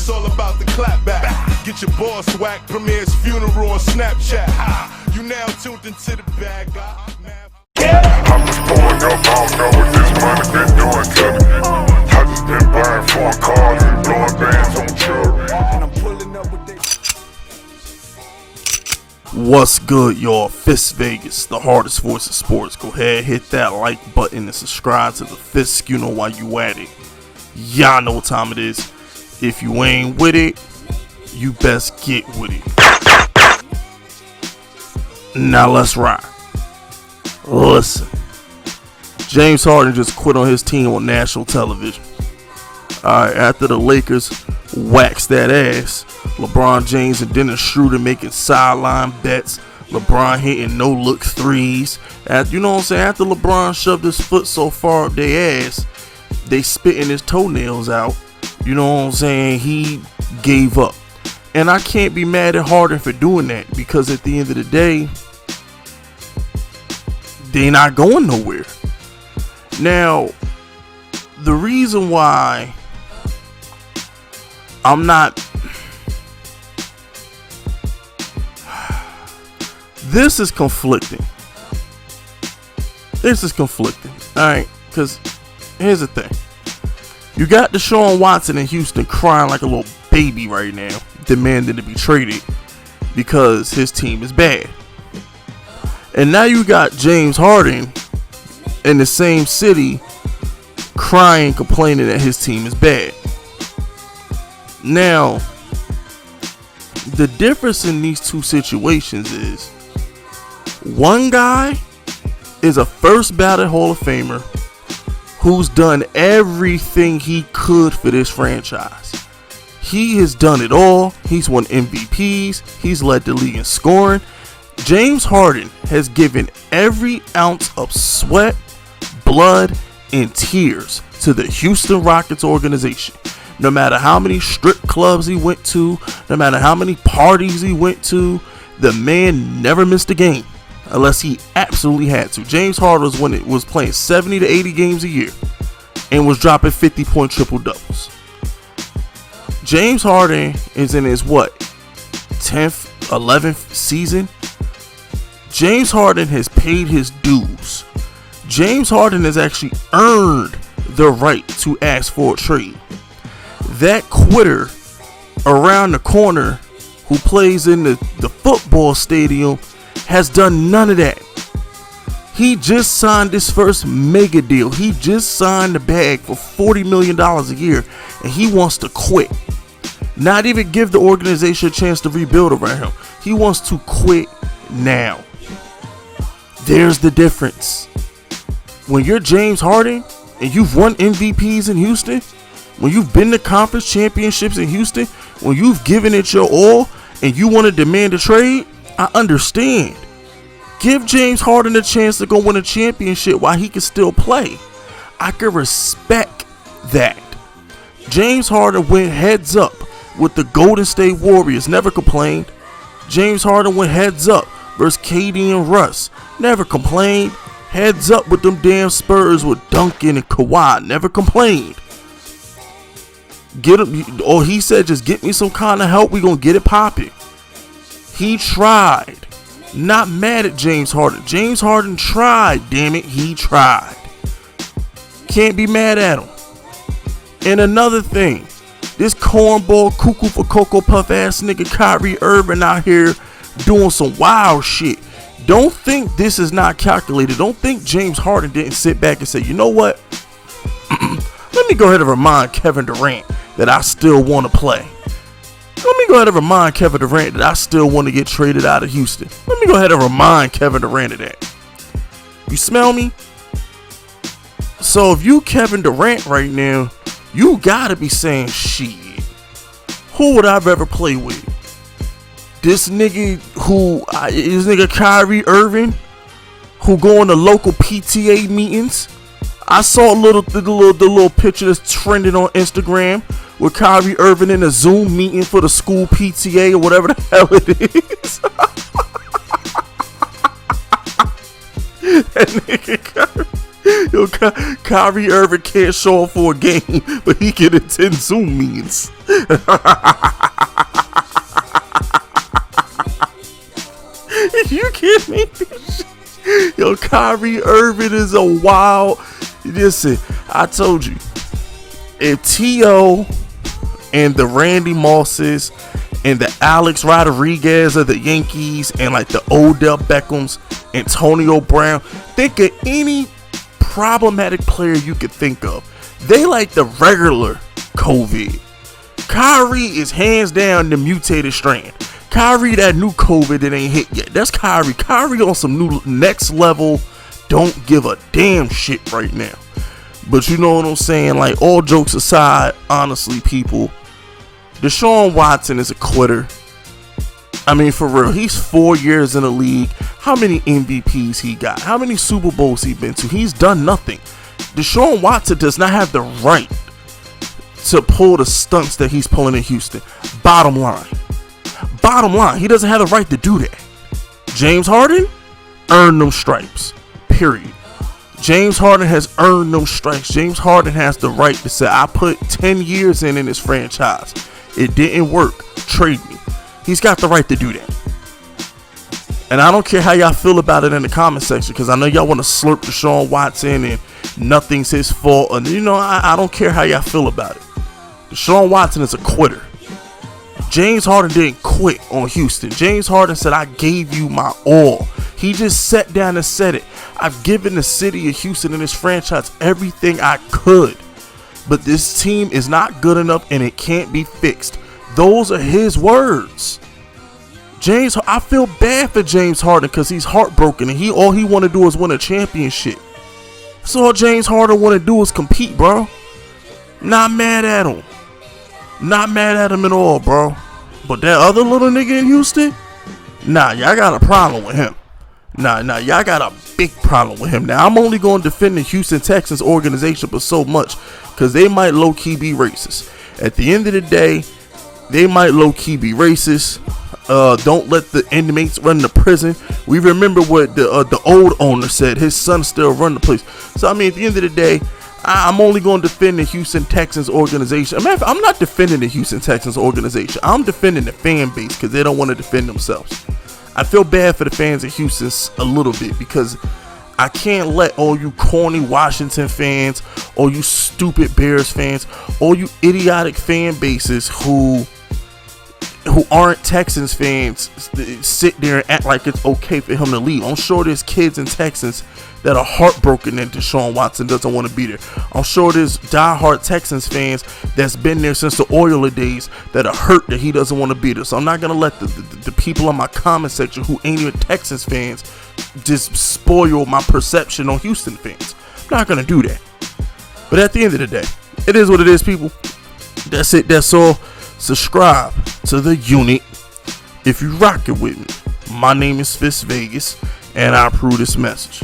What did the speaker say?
it's all about the clap back. Get your boss whack, premier's funeral on Snapchat. You now tuned into the bag. I'm just pulling up, I don't know what this money been doing to me. I just been buying foreign cars and blowing bands on jewelry. And I'm pulling up with What's good, y'all? Fisk Vegas, the hardest voice of sports. Go ahead, hit that like button and subscribe to the Fisk. You know why you at it. Y'all know what time it is. If you ain't with it, you best get with it. Now let's ride. Listen, James Harden just quit on his team on national television. Alright, after the Lakers waxed that ass, LeBron James and Dennis Schroeder making sideline bets, LeBron hitting no-look threes. You know what I'm saying? After LeBron shoved his foot so far up their ass, they spitting his toenails out. You know what I'm saying? He gave up. And I can't be mad at Harden for doing that, because at the end of the day, they not going nowhere. Now, the reason why I'm not... This is conflicting. Alright, because here's the thing. You got Deshaun Watson in Houston crying like a little baby right now, demanding to be traded because his team is bad. And now you got James Harden in the same city crying, complaining that his team is bad. Now, the difference in these two situations is one guy is a first ballot Hall of Famer who's done everything he could for this franchise. He has done it all. He's won MVPs. He's led the league in scoring. James Harden has given every ounce of sweat, blood, and tears to the Houston Rockets organization. No matter how many strip clubs he went to, no matter how many parties he went to, the man never missed a game unless he absolutely had to. James Harden was playing 70 to 80 games a year and was dropping 50-point triple doubles. James Harden is in his 10th, 11th season. James Harden has paid his dues. James Harden has actually earned the right to ask for a trade. That quitter around the corner who plays in the football stadium has done none of that. He just signed his first mega deal. He just signed the bag for $40 million a year, and he wants to quit. Not even give the organization a chance to rebuild around him. He wants to quit now. There's the difference. When you're James Harden and you've won MVPs in Houston, when you've been to conference championships in Houston, when you've given it your all and you want to demand a trade, I understand. Give James Harden a chance to go win a championship while he can still play. I can respect that. James Harden went heads up with the Golden State Warriors, never complained. James Harden went heads up versus KD and Russ, never complained. Heads up with them damn Spurs with Duncan and Kawhi, never complained. Get him, or he said, just get me some kind of help, we gonna get it popping. He tried. Not mad at James Harden. James Harden tried, damn it, he tried. Can't be mad at him. And another thing, this cornball cuckoo for Cocoa Puff ass nigga Kyrie Irving out here doing some wild shit. Don't think this is not calculated. Don't think James Harden didn't sit back and say, you know what? Let me go ahead and remind Kevin Durant that I still want to play. Let me go ahead and remind Kevin Durant that I still want to get traded out of Houston. Let me go ahead and remind Kevin Durant of that. You smell me? So if you Kevin Durant right now, you gotta be saying, shit, who would I rather play with? This nigga Kyrie Irving, who go in the local PTA meetings. I saw the little picture that's trending on Instagram with Kyrie Irving in a Zoom meeting for the school PTA or whatever the hell it is. That nigga Yo, Kyrie Irving can't show up for a game, but he can attend Zoom meetings. You can't make this shit. Yo, Kyrie Irving is a wild. Listen, I told you, if T.O. and the Randy Mosses and the Alex Rodriguez of the Yankees and like the Odell Beckhams, Antonio Brown, think of any problematic player you could think of. They like the regular COVID. Kyrie is hands down the mutated strand. Kyrie, that new COVID that ain't hit yet. That's Kyrie. Kyrie on some new next level. Don't give a damn shit right now. But you know what I'm saying? Like, all jokes aside, honestly, people, Deshaun Watson is a quitter. I mean, for real, he's 4 years in the league. How many MVPs he got? How many Super Bowls he been to? He's done nothing. Deshaun Watson does not have the right to pull the stunts that he's pulling in Houston. Bottom line, he doesn't have the right to do that. James Harden earned them stripes, period. James Harden has earned them stripes. James Harden has the right to say, I put 10 years in this franchise. It didn't work. Trade me. He's got the right to do that. And I don't care how y'all feel about it in the comment section, because I know y'all want to slurp Deshaun Watson and nothing's his fault. And you know, I don't care how y'all feel about it. Deshaun Watson is a quitter. James Harden didn't quit on Houston. James Harden said, I gave you my all. He just sat down and said it. I've given the city of Houston and this franchise everything I could. But this team is not good enough and it can't be fixed. Those are his words. I feel bad for James Harden because he's heartbroken and all he want to do is win a championship. That's all James Harden want to do is compete, bro. Not mad at him. Not mad at him at all, bro. But that other little nigga in Houston, nah, y'all got a problem with him. Nah, y'all got a big problem with him. Now, I'm only going to defend the Houston Texans organization for so much because they might low-key be racist. At the end of the day, they might low-key be racist. Don't let the inmates run the prison. We remember what the old owner said. His son still run the place. So, I mean, at the end of the day, I'm only going to defend the Houston Texans organization. I'm not defending the Houston Texans organization. I'm defending the fan base because they don't want to defend themselves. I feel bad for the fans of Houston a little bit because I can't let all you corny Washington fans, all you stupid Bears fans, all you idiotic fan bases who aren't Texans fans sit there and act like it's okay for him to leave. I'm sure there's kids in Texans that are heartbroken that Deshaun Watson doesn't want to be there. I'm sure there's diehard Texans fans that's been there since the Oiler days that are hurt that he doesn't want to be there. So I'm not going to let the people in my comment section who ain't even Texans fans just spoil my perception on Houston fans. I'm not going to do that. But at the end of the day, it is what it is, people. That's it. That's all. Subscribe to the unit if you rock it with me. My name is Fisk Vegas, and I approve this message.